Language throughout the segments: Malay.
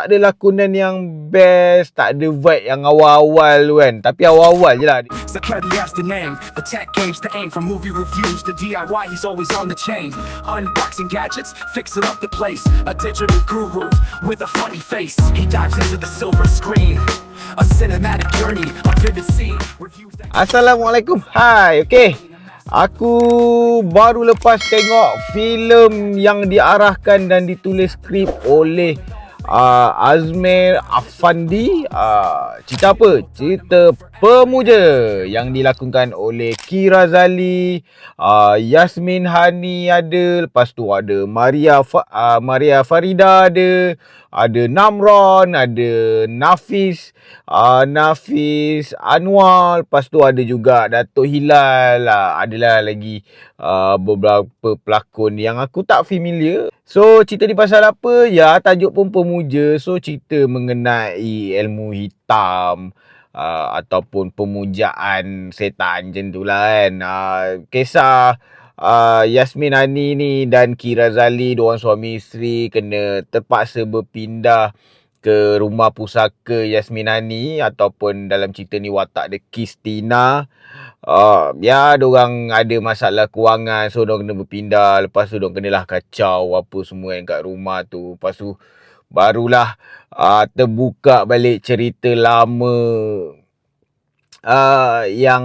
Tak ada lakonan yang best, tak ada vibe yang awal-awal tu kan. Tapi awal-awal je lah. Zakladny has the name, the tech game's the aim. From movie reviews to DIY, he's always on the chain. Unboxing gadgets, fixing up the place. A digital guru with a funny face. He dives into the silver screen. A cinematic journey, a vivid scene. Reviews that... Assalamualaikum. Hai, okey. Aku baru lepas tengok filem yang diarahkan dan ditulis skrip oleh Azmir Afandi. Cerita apa? Cerita Pemuja yang dilakonkan oleh Ki Razali, Yasmin Hani ada, lepas tu ada Maria Farida ada Namron, ada Nafis Anwar, lepas tu ada juga Datuk Hilal, adalah lagi beberapa pelakon yang aku tak familiar. So cerita ni pasal apa? Ya, tajuk pun Pemuja. So cerita mengenai ilmu hitam ataupun pemujaan setan macam tu lah kan. Kisah Yasmin Hani ni dan Ki Razali, diorang suami isteri, kena terpaksa berpindah ke rumah pusaka Yasmin Hani, ataupun dalam cerita ni watak dia Kistina. Ya, diorang ada masalah kewangan, so diorang kena berpindah. Lepas tu diorang kenalah kacau apa semua yang kat rumah tu. Lepas tu barulah terbuka balik cerita lama yang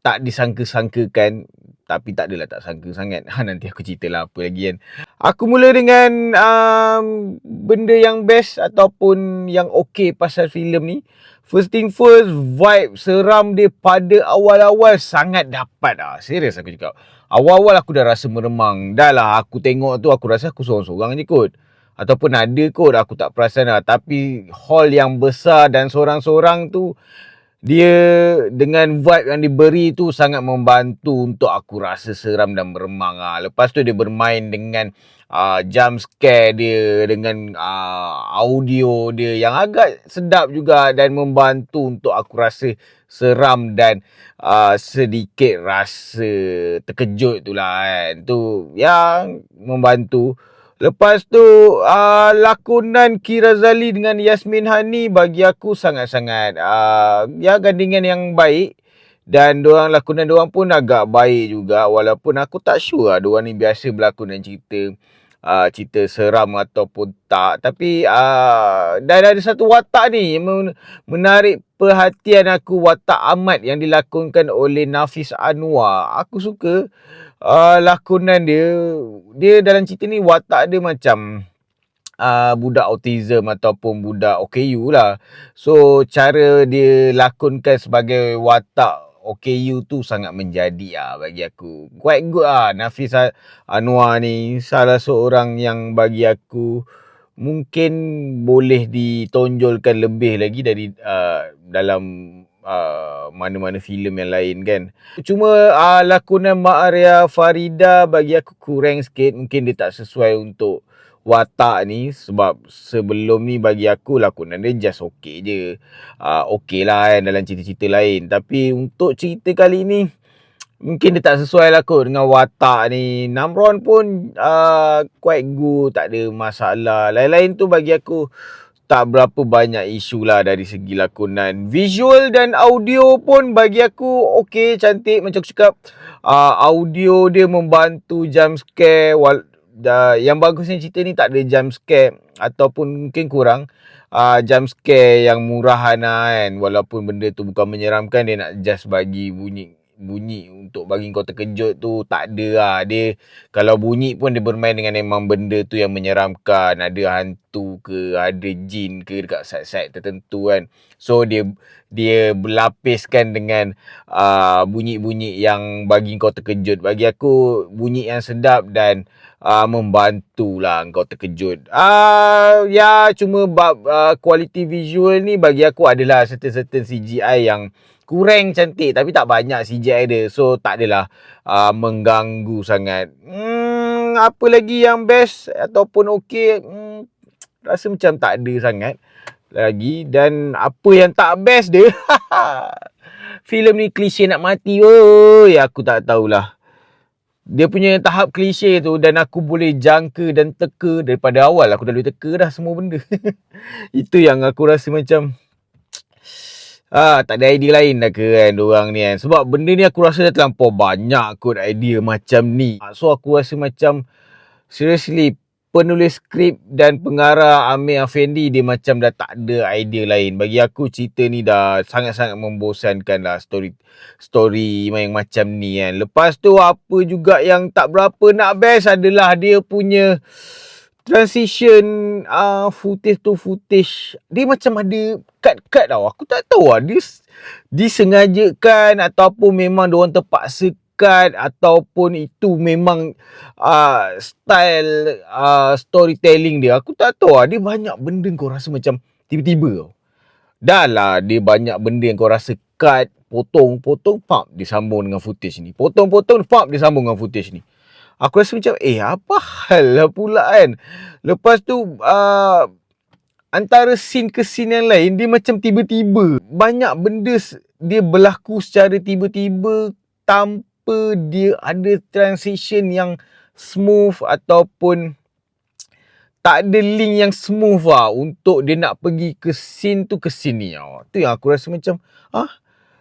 tak disangka-sangkakan. Tapi tak adalah tak sangka sangat. Nanti aku ceritalah apa lagi kan. Aku mula dengan benda yang best ataupun yang okey pasal filem ni. First thing first, vibe seram dia pada awal-awal sangat dapat lah. Serius aku cakap. Awal-awal aku dah rasa meremang. Dah lah aku tengok tu, aku rasa aku sorang-sorang je kot. Ataupun ada kot, aku tak perasan lah. Tapi hall yang besar dan sorang-sorang tu, dia dengan vibe yang diberi tu sangat membantu untuk aku rasa seram dan meremang lah. Lepas tu dia bermain dengan jump scare dia, dengan audio dia yang agak sedap juga dan membantu untuk aku rasa seram dan sedikit rasa terkejut tu lah kan. Tu yang membantu. Lepas tu lakonan Ki Razali dengan Yasmin Hani bagi aku sangat-sangat ya gandingan yang baik. Dan lakonan diorang pun agak baik juga, walaupun aku tak sure lah diorang ni biasa berlakon dan cerita seram ataupun tak. Tapi dan ada satu watak ni yang menarik perhatian aku, watak Ahmad yang dilakonkan oleh Nafis Anwar. Aku suka lakonan dia dalam cerita ni. Watak dia macam budak autism ataupun budak OKU lah. So cara dia lakonkan sebagai watak OKU tu sangat menjadi bagi aku. Quite good Nafis Anwar ni salah seorang yang bagi aku mungkin boleh ditonjolkan lebih lagi dari dalam mana-mana filem yang lain kan. Cuma lakonan Maria Farida bagi aku kurang sikit. Mungkin dia tak sesuai untuk watak ni. Sebab sebelum ni bagi aku lakonan dia just okey je. Okey lah kan dalam cerita-cerita lain. Tapi untuk cerita kali ni mungkin dia tak sesuai lah kot dengan watak ni. Namron pun quite good, tak ada masalah. Lain-lain tu bagi aku tak berapa banyak isu lah dari segi lakonan. Visual dan audio pun bagi aku okey, cantik. Macam aku cakap, audio dia membantu jump scare. Yang bagusnya cerita ni tak ada jump scare, ataupun mungkin kurang jump scare yang murahan kan. Walaupun benda tu bukan menyeramkan, dia nak just bagi bunyi untuk bagi kau terkejut tu tak ada lah. Dia kalau bunyi pun dia bermain dengan memang benda tu yang menyeramkan. Ada hantu ke, ada jin ke dekat side-side tertentu kan. So dia berlapiskan dengan bunyi-bunyi yang bagi kau terkejut. Bagi aku bunyi yang sedap dan membantulah kau terkejut. Ya cuma kualiti visual ni bagi aku adalah certain CGI yang kurang cantik, tapi tak banyak CGI dia. So tak adalah mengganggu sangat. Apa lagi yang best ataupun okey? Rasa macam tak ada sangat lagi. Dan apa yang tak best dia? Filem ni klise nak mati. Oi, aku tak tahulah. dia punya tahap klise tu, dan aku boleh jangka dan teka daripada awal. Aku dah boleh teka dah semua benda. Itu yang aku rasa macam tak ada idea lain dah ke kan diorang ni kan. Sebab benda ni aku rasa dah terlampau banyak kot idea macam ni. So aku rasa macam seriously, penulis skrip dan pengarah Amir Afendi dia macam dah tak ada idea lain. Bagi aku cerita ni dah sangat-sangat membosankan lah, story yang macam ni kan. Lepas tu apa juga yang tak berapa nak best adalah dia punya transition footage to footage. Dia macam ada cut-cut tau. Aku tak tahu lah dia disengajakan ataupun memang diorang terpaksa cut, ataupun itu memang style storytelling dia. Aku tak tahu lah. Dia banyak benda kau rasa macam tiba-tiba tau. Dah lah, dia banyak benda yang kau rasa cut, potong, pop, disambung dengan footage ni. Potong, pop, disambung dengan footage ni. Aku rasa macam, apa hal lah pula kan. Lepas tu, antara scene ke scene yang lain, dia macam tiba-tiba. Banyak benda dia berlaku secara tiba-tiba tanpa dia ada transition yang smooth ataupun tak ada link yang smooth lah untuk dia nak pergi ke scene tu ke scene ni. Tu yang aku rasa macam,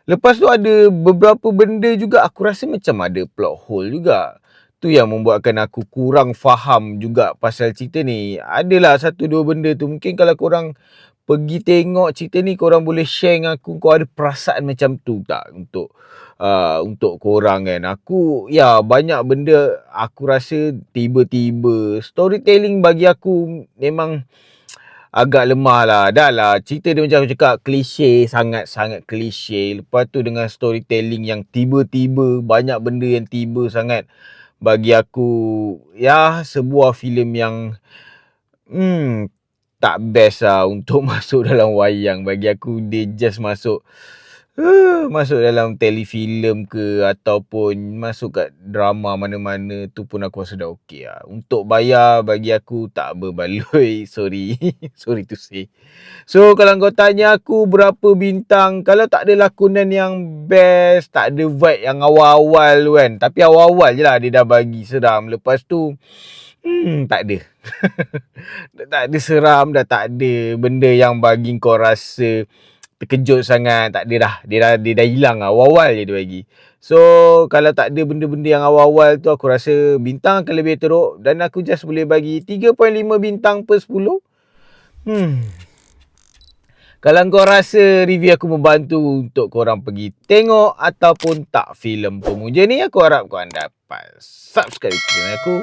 lepas tu ada beberapa benda juga aku rasa macam ada plot hole juga. Tu yang membuatkan aku kurang faham juga pasal cerita ni. Adalah satu dua benda tu, mungkin kalau korang pergi tengok cerita ni, korang boleh share dengan aku, kau ada perasaan macam tu tak untuk korang kan. Aku, banyak benda aku rasa tiba-tiba. Storytelling bagi aku memang agak lemah lah. Dah lah, cerita dia macam aku cakap, klise, sangat-sangat klise. Lepas tu dengan storytelling yang tiba-tiba, banyak benda yang tiba sangat. Bagi aku, sebuah filem yang tak best lah untuk masuk dalam wayang. Bagi aku, dia just masuk dalam telefilm ke ataupun masuk kat drama mana-mana tu pun aku rasa dah okey lah. Untuk bayar, bagi aku tak berbaloi. Sorry to say. So kalau kau tanya aku berapa bintang, kalau tak ada lakonan yang best, tak ada vibe yang awal-awal tu kan, tapi awal-awal je lah dia dah bagi seram. Lepas tu tak ada. Tak ada seram, dah tak ada benda yang bagi kau rasa terkejut sangat. Tak ada dah. Dia dah hilang lah. Awal-awal je dia bagi. So kalau tak ada benda-benda yang awal-awal tu, aku rasa bintang akan lebih teruk. Dan aku just boleh bagi 3.5 bintang per 10. Kalau kau rasa review aku membantu untuk korang pergi tengok ataupun tak filem Pemuja ni, aku harap korang dapat subscribe channel aku.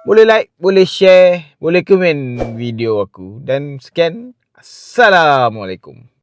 Boleh like, boleh share, boleh komen video aku. Dan sekian. Assalamualaikum.